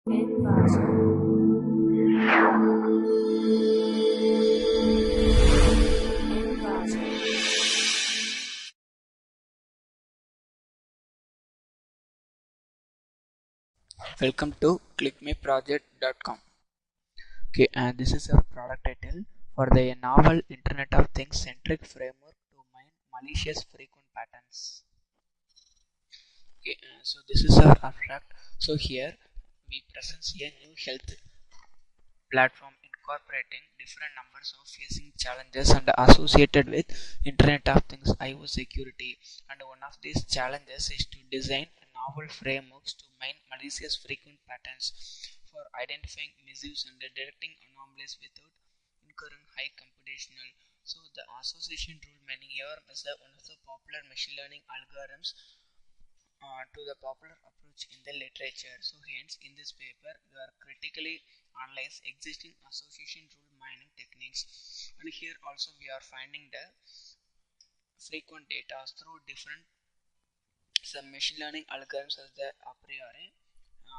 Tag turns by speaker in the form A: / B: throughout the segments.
A: Welcome to clickmeproject.com. Okay, and this is our product title for the novel Internet of Things centric framework to mine malicious frequent patterns. Okay, so this is our abstract. So here we present a new health platform incorporating different numbers of facing challenges and associated with Internet of Things IO security. And one of these challenges is to design novel frameworks to mine malicious frequent patterns for identifying misuse and detecting anomalies without incurring high computational. So the association rule mining here is one of the popular machine learning algorithms to the popular approach in the literature. So hence in this paper we are critically analyze existing association rule mining techniques, and here also we are finding the frequent data through different some machine learning algorithms as the a priori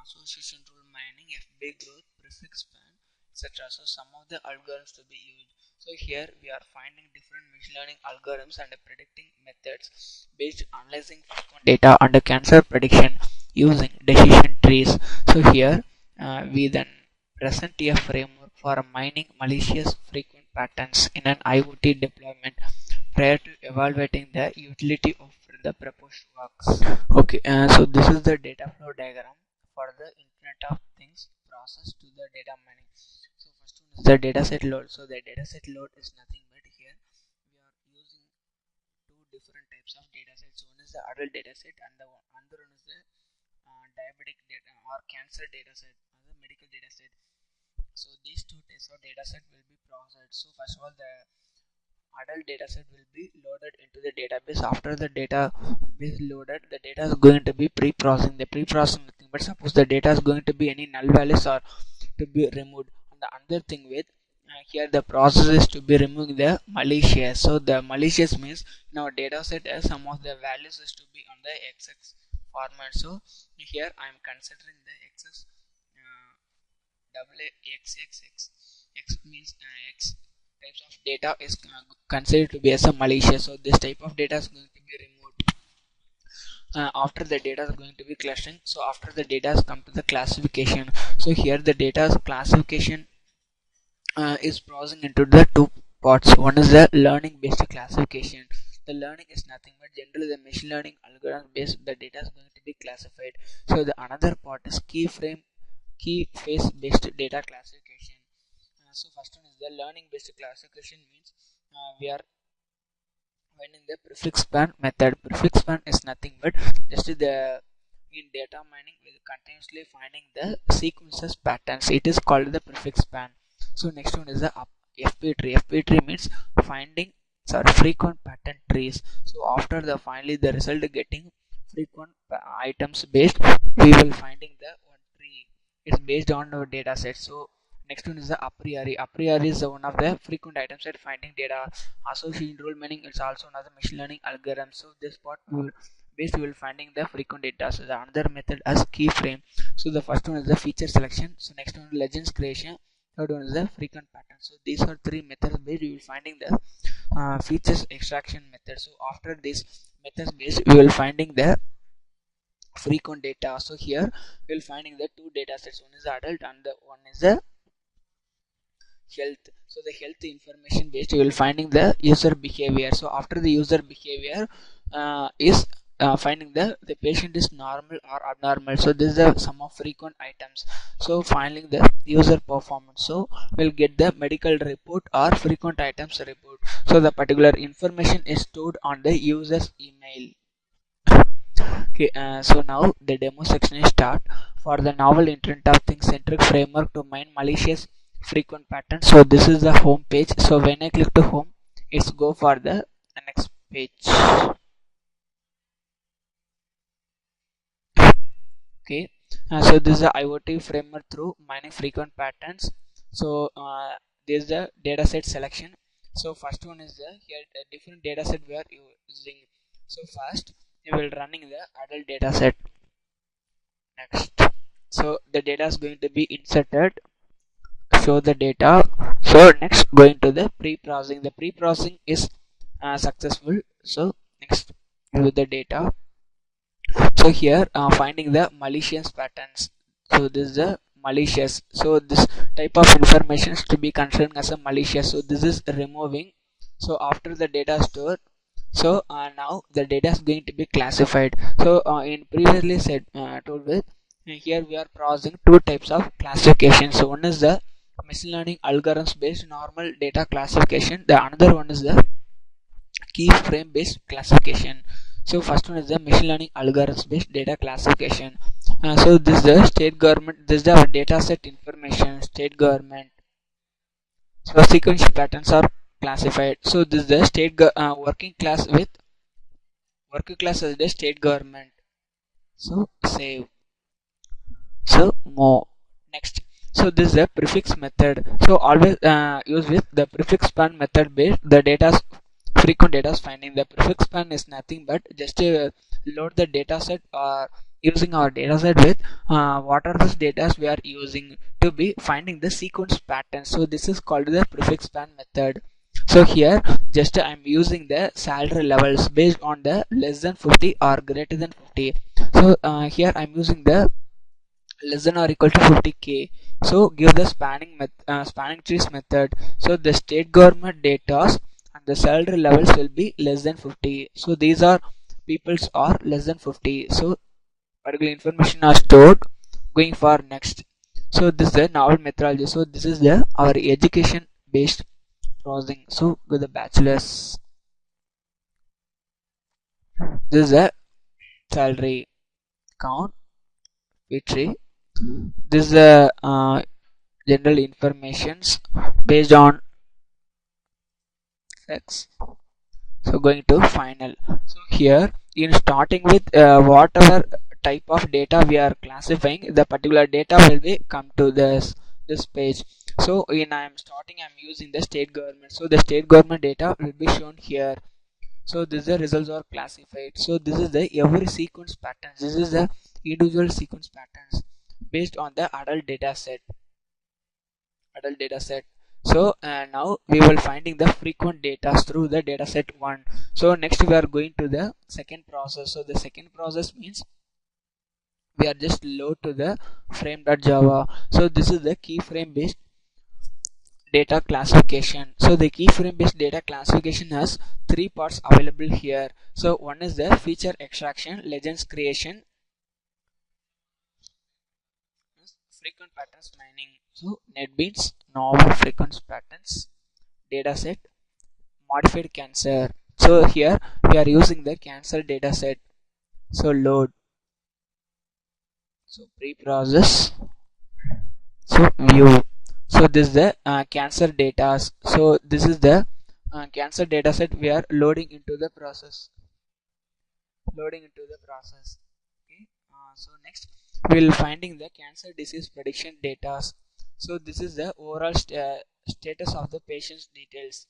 A: association rule mining, FB growth, prefix span, etc. So some of the algorithms to be used. So here we are finding different machine learning algorithms and predicting methods based analyzing frequent data and cancer prediction using decision trees. So here we then present a framework for mining malicious frequent patterns in an IoT deployment prior to evaluating the utility of the proposed works. Okay, so this is the data flow diagram for the Internet of Things process to the data mining. So first one is the dataset load. So the dataset load is nothing but here we are using two different types of datasets. One is the adult dataset and the other one is the diabetic data or cancer dataset or the medical dataset. So these two types of dataset will be processed. So first of all the adult dataset will be loaded into the database. After the database loaded, the data is going to be pre-processing. The pre-processing nothing but suppose the data is going to be any null values or to be removed. And the other thing with here the process is to be removing the malicious. So the malicious means in our dataset some of the values is to be on the XX format. So here I am considering the XX XXX. X means X types of data is considered to be as a malicious. So this type of data is going to be removed after the data is going to be clustering. So after the data has come to the classification. So here the data's classification is processing into the two parts. One is the learning based classification. The learning is nothing but generally the machine learning algorithm based the data is going to be classified. So the another part is key phase based data classification. So first one is the learning based classification means we are finding the prefix span method. Prefix span is nothing but just the in data mining we are continuously finding the sequences patterns. It is called the prefix span. So next one is the FP tree. FP tree means finding frequent pattern trees. So after the finally the result getting frequent items based, we will finding the one tree. It's based on our data set. So next one is the a priori. A priori is one of the frequent items at finding data. Association rule mining is also another machine learning algorithm. So this part we will finding the frequent data. So the another method as keyframe. So the first one is the feature selection. So next one is legends creation. Third one is the frequent pattern. So these are three methods based we will finding the features extraction method. So after this methods based we will finding the frequent data. So here we will finding the two data sets. One is the adult and the one is the health. So the health information based you will finding the user behavior. So after the user behavior is finding the patient is normal or abnormal. So this is the sum of frequent items. So finding the user performance. So we'll get the medical report or frequent items report. So the particular information is stored on the user's email. Okay, so now the demo section is start for the novel Internet of Things centric framework to mine malicious frequent patterns. So this is the home page. So when I click to home, it's go for the next page. Okay, so this is the IoT framework through mining frequent patterns. So this is the dataset selection. So first one is the here different dataset we are using. So first we will running the adult dataset. Next So the data is going to be inserted, show the data. So next going to the pre-processing. The pre-processing is successful. So next with the data. So here finding the malicious patterns. So this is the malicious. So this type of information is to be considered as a malicious. So this is removing. So after the data stored, so now the data is going to be classified. So in previously said told with here we are processing two types of classification. So one is the machine learning algorithms based normal data classification. The another one is the key frame based classification. So first one is the machine learning algorithms based data classification. So this is the state government. This is the data set information. State government. So sequential patterns are classified. So this is the working class with working class as the state government. So save. So more. Next. So this is the prefix method. So always use with the prefix span method based the data frequent data finding. The prefix span is nothing but just load the data set or using our data set with what are the data we are using to be finding the sequence pattern. So this is called the prefix span method. So here just I'm using the salary levels based on the less than 50 or greater than 50. So here I'm using the less than or equal to 50k. So give the spanning trees method. So the state government data and the salary levels will be less than 50. So these are peoples are less than 50. So particular information are stored. Going for next. So this is the novel methodology. So this is the our education based processing. So with the bachelor's, this is the salary count tree. This is the general informations based on sex. So going to final. So here in starting with whatever type of data we are classifying, the particular data will be come to this page. So in I'm using the state government. So the state government data will be shown here. So this is the results are classified. So this is the every sequence patterns. This is the individual sequence patterns based on the adult data set. So now we will finding the frequent data through the data set 1. So next we are going to the second process. So the second process means we are just load to the frame.java. So this is the keyframe based data classification. So the keyframe based data classification has three parts available here. So one is the feature extraction, legends creation, frequent patterns mining. So NetBeans novel frequent patterns dataset modified cancer. So here we are using the cancer dataset. So load. So pre-process. So view. So this is the cancer data. So this is the cancer dataset we are loading into the process. Okay. So next we'll finding the cancer disease prediction data. So this is the overall status of the patient's details.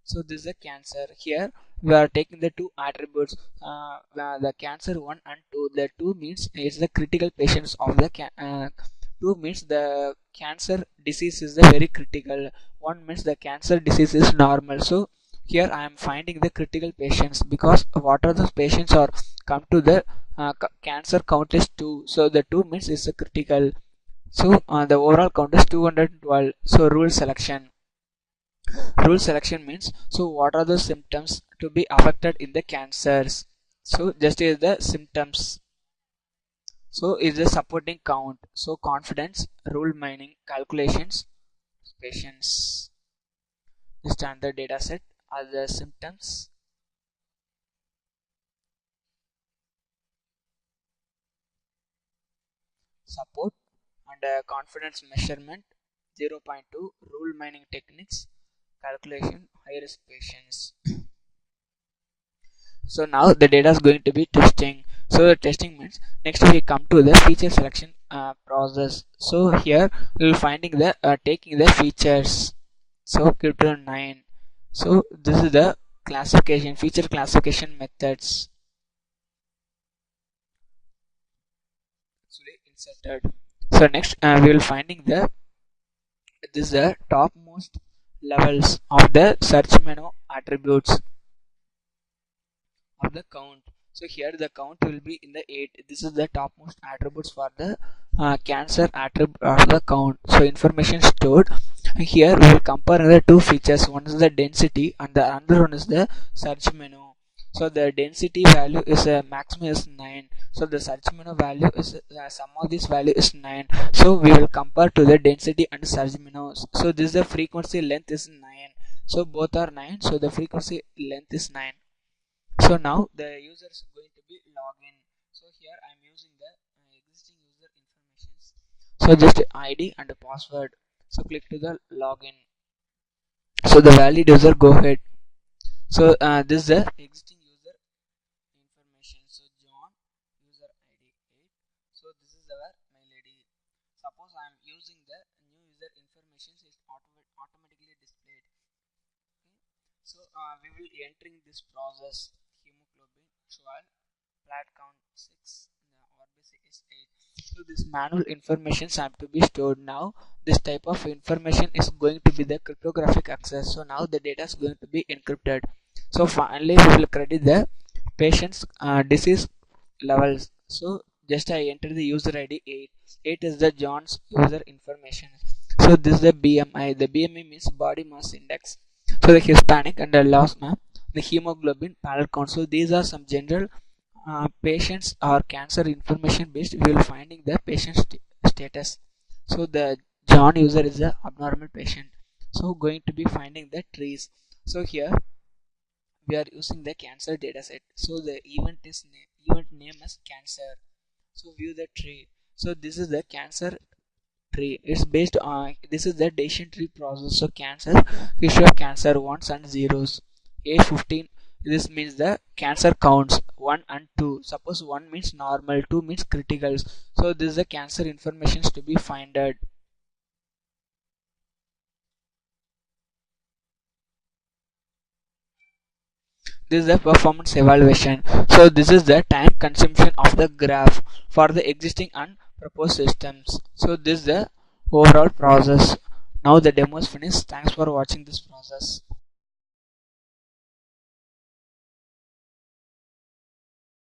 A: So this is a cancer. Here we are taking the two attributes, the cancer 1 and 2. The 2 means it's the critical patients of the 2 means the cancer disease is the very critical. 1 means the cancer disease is normal. So here I am finding the critical patients because what are those patients are come to the cancer count is 2. So the 2 means it's a critical. So the overall count is 212. So rule selection means so what are the symptoms to be affected in the cancers. So just is the symptoms. So is the supporting count. So confidence, rule mining, calculations, patients. The standard data set are the symptoms. Support and confidence measurement 0.2, rule mining techniques, calculation, high risk patients. So now the data is going to be testing. So the testing means next we come to the feature selection process. So here we will finding the taking the features. So crypto 9. So this is the feature classification methods actually inserted. So next we will finding this is the topmost levels of the search menu attributes of the count. So here the count will be in the 8. This is the topmost attributes for the cancer attribute of the count. So information stored here. We will compare the two features. One is the density and the other one is the search menu. So the density value is maximum is 9. So the search menu value is sum of this value is 9. So we will compare to the density and search menu. So this is the frequency length is 9. So both are 9. So the frequency length is 9. So now the user is going to be login. So here I am using the existing user information. So just ID and password. So click to the login. So the valid user go ahead. So this is the existing user information. So John user ID 8. So this is our mail ID. Suppose I am using the new user information, so it's automatically displayed. Okay. So we will entering this process. Hemoglobin 12, blood count 6, the RBC is 8. So this manual information have to be stored. Now this type of information is going to be the cryptographic access. So now the data is going to be encrypted. So finally we will credit the patient's disease levels. So just I enter the user ID 8. 8 is the John's user information. So this is the BMI. The BMI means body mass index. So the Hispanic and the last map, the hemoglobin panel count. So these are some general patients or cancer information based. We will finding the patient status. So the John user is the abnormal patient. So going to be finding the trees. So here we are using the cancer dataset. So the event name is cancer. So view the tree. So this is the cancer tree. It's based on this is the decision tree process. So cancer history of cancer ones and zeros. A15. This means the cancer counts 1 and 2. Suppose 1 means normal, 2 means critical. So this is the cancer information to be finded. This is the performance evaluation. So this is the time consumption of the graph for the existing and proposed systems. So this is the overall process. Now the demo is finished. Thanks for watching this process.